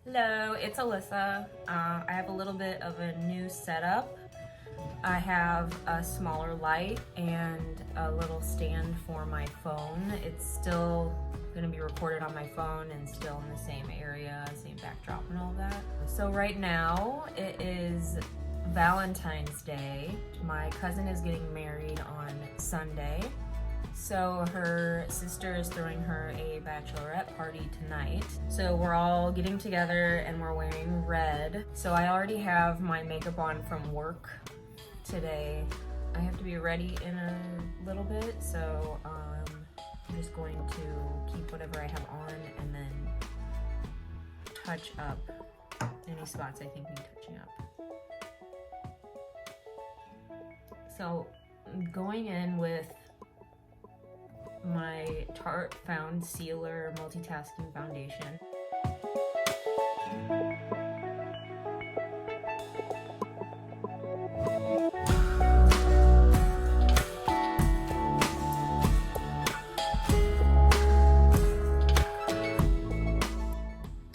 Hello, it's Alyssa. I have a little bit of a new setup. I have a smaller light and a little stand for my phone. It's still going to be recorded on my phone and still in the same area, same backdrop and all that. So right now it is Valentine's Day. My cousin is getting married on Sunday. So her sister is throwing her a bachelorette party tonight. So we're all getting together and we're wearing red. So I already have my makeup on from work today. I have to be ready in a little bit, so I'm just going to keep whatever I have on and then touch up any spots I think need touching up. So I'm going in with my Tarte Found Sealer Multitasking Foundation.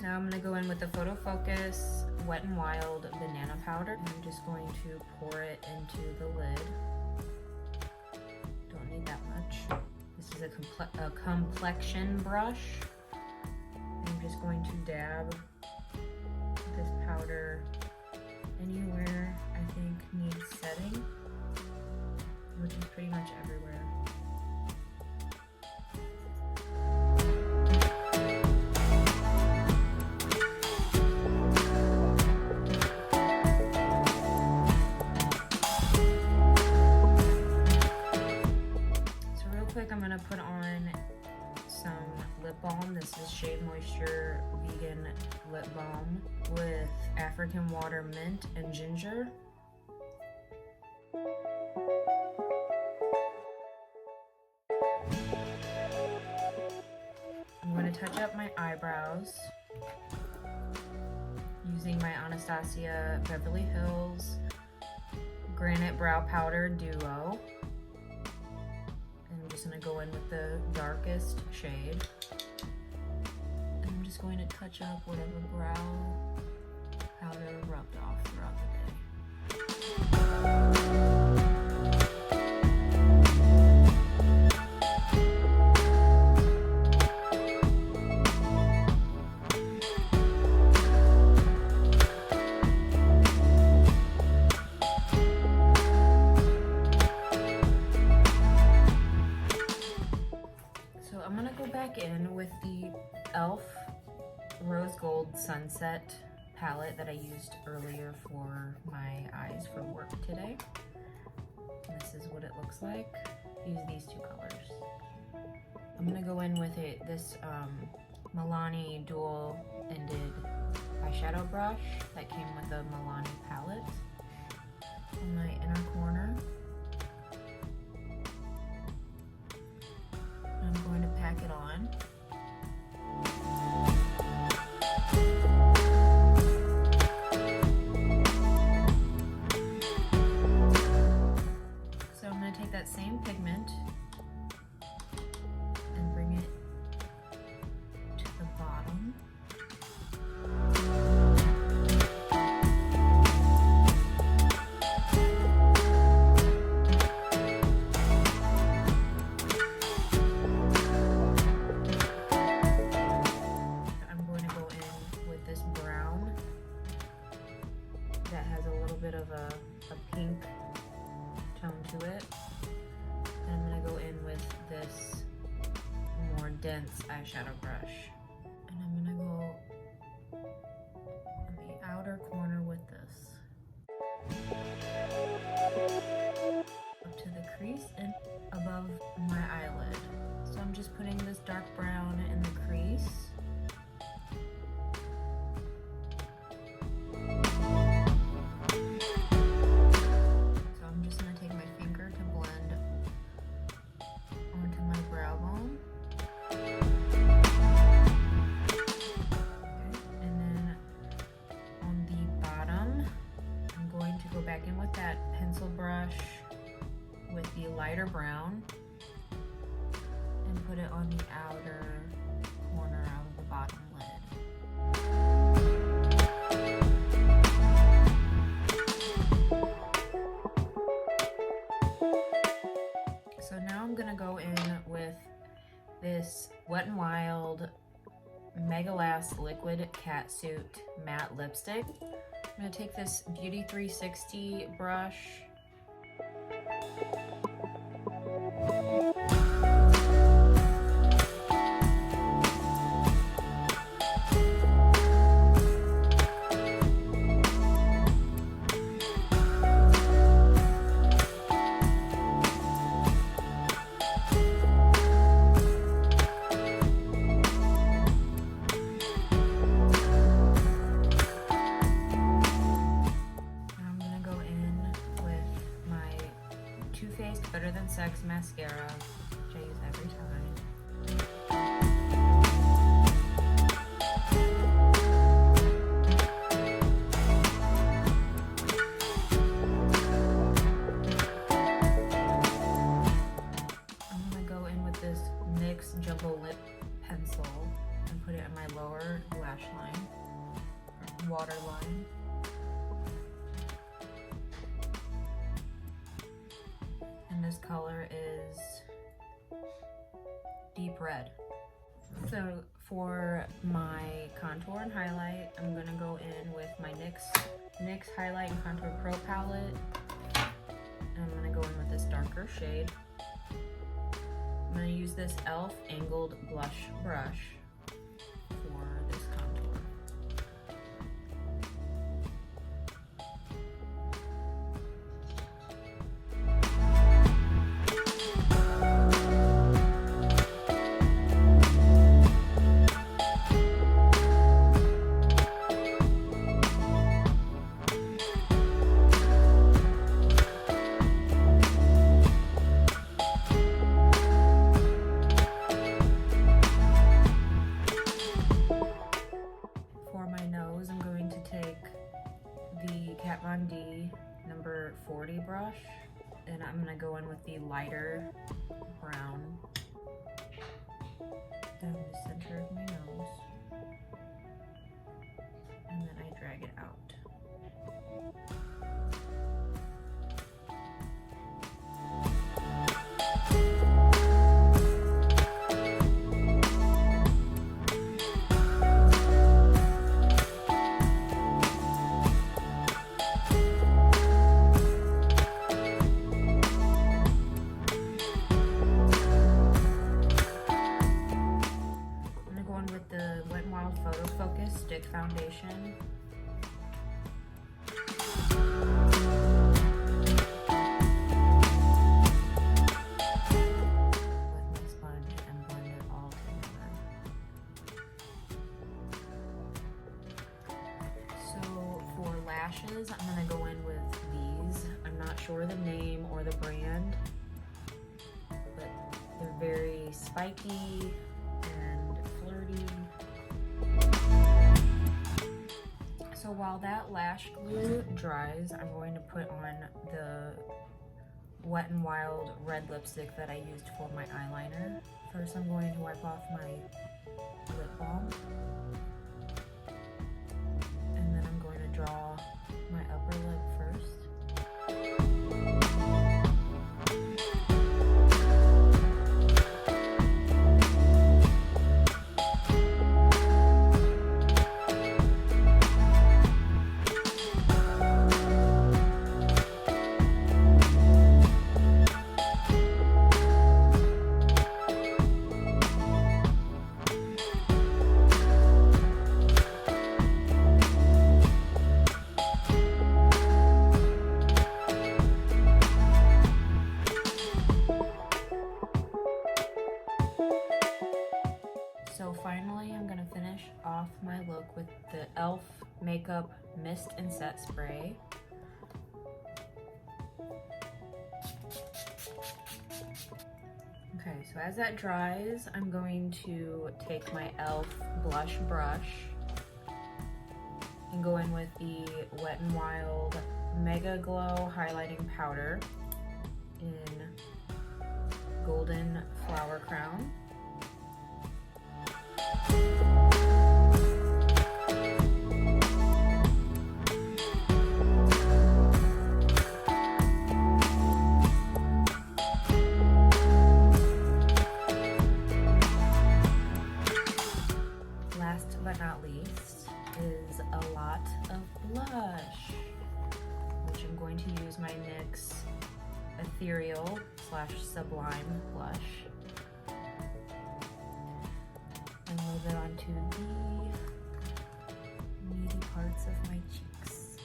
Now I'm going to go in with the Photo Focus Wet n Wild Banana Powder. I'm just going to pour it into the lid. Don't need that much. This is a complexion brush. I'm just going to dab this powder anywhere I think needs setting, which is pretty much everywhere. I'm gonna put on some lip balm. This is Shea Moisture Vegan Lip Balm with African Water Mint and Ginger. I'm going to touch up my eyebrows using my Anastasia Beverly Hills Granite Brow Powder Duo. I'm just going to go in with the darkest shade. And I'm just going to touch up whatever brow powder rubbed off throughout the day. I'm gonna go back in with the e.l.f. Rose Gold Sunset palette that I used earlier for my eyes for work today. And this is what it looks like. Use these two colors. I'm gonna go in with this Milani dual-ended eyeshadow brush that came with the Milani palette in my inner corner. I'm going to pack it on. So I'm going to take that same pigment and bring it to the bottom. That has a little bit of a pink tone to it. And I'm going to go in with this more dense eyeshadow brush. And I'm going to go in the outer corner with this. Up to the crease and above my eyelid. So I'm just putting this dark brown in the crease. Back in with that pencil brush with the lighter brown and put it on the outer corner of the bottom lid. Mega Last Liquid Catsuit Matte Lipstick. I'm gonna take this Beauty 360 brush. Better Than Sex mascara, which I use every time. I'm gonna go in with this NYX Jumbo Lip Pencil and put it in my lower lash line, waterline. This color is deep red. So for my contour and highlight, I'm gonna go in with my NYX Highlight and Contour Pro palette. And I'm gonna go in with this darker shade. I'm gonna use this e.l.f. angled blush brush for this contour. Number 40 brush, and I'm gonna go in with the lighter brown down the center of my nose, and then I drag it out. Stick foundation. With my sponge and blend it all together. So for lashes, I'm gonna go in with these. I'm not sure the name or the brand, but they're very spiky and flirty. So while that lash glue dries, I'm going to put on the Wet n Wild red lipstick that I used for my eyeliner. First, I'm going to wipe off my lip balm. And then I'm going to draw my upper lip first. So finally, I'm gonna finish off my look with the e.l.f. Makeup Mist and Set Spray. Okay, so as that dries, I'm going to take my e.l.f. blush brush and go in with the Wet n Wild Mega Glow Highlighting Powder in Golden Flower Crown. Last First is a lot of blush, which I'm going to use my NYX Ethereal / Sublime blush. And a little bit onto the meaty parts of my cheeks.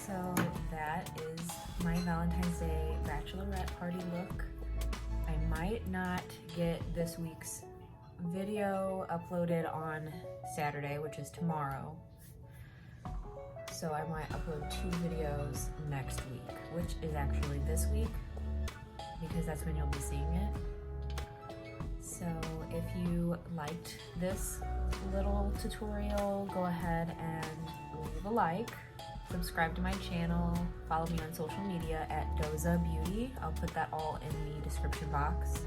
So that is my Valentine's Day bachelorette party look. I might not get this week's video uploaded on Saturday, which is tomorrow. So I might upload 2 videos next week, which is actually this week, because that's when you'll be seeing it. So if you liked this little tutorial, go ahead and leave a like, subscribe to my channel, follow me on social media at Doza Beauty. I'll put that all in the description box.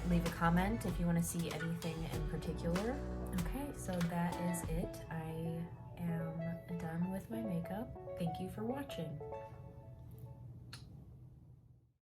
Leave a comment if you want to see anything in particular. Okay, so that is it. I am done with my makeup. Thank you for watching.